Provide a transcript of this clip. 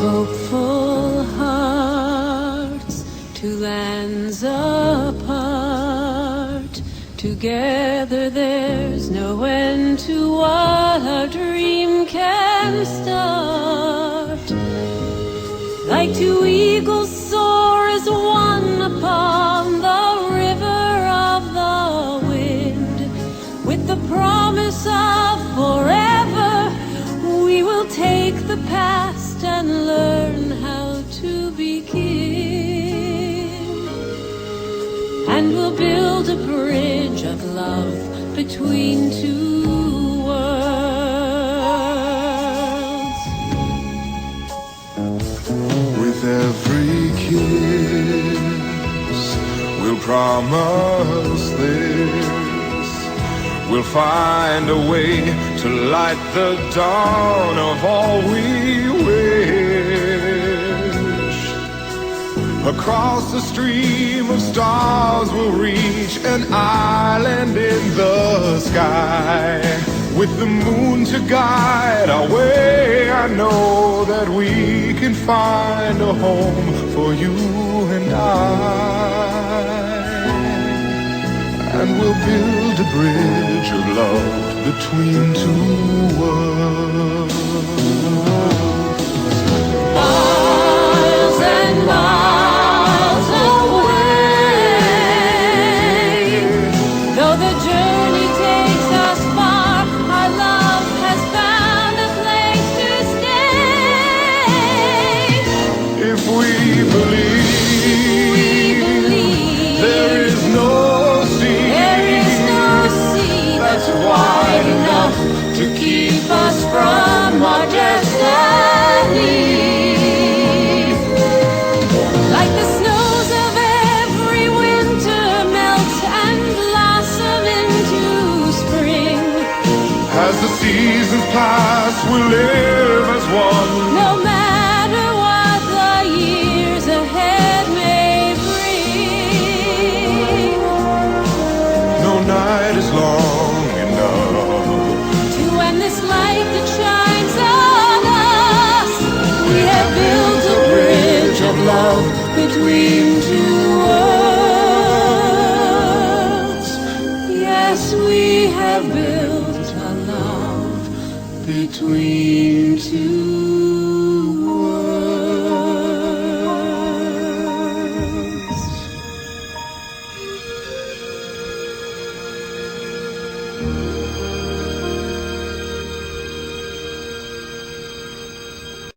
Hopeful hearts, two lands apart. Together there's no end to what our dream can start. Like two eagles soar as one upon the river of the wind. With the promise of forever, we will take the past and learn how to begin. And we'll build a bridge of love between two worlds. With every kiss, we'll promise this. We'll find a way to light the dawn of all we wish. Across the stream of stars we'll reach an island in the sky. With the moon to guide our way, I know that we can find a home for you and I. And we'll build a bridge of love between two worlds. Miles and miles away, though the journey takes us far, our love has found a place to stay. If we believe, there is no that's wide enough to keep us from our destiny. Like the snows of every winter melt and blossom into spring. As the seasons pass, we'll live as one. No matter what the years ahead may bring. No night is long this light that shines on us. We have built a bridge of love between two worlds. Yes, we have built a love between two worlds.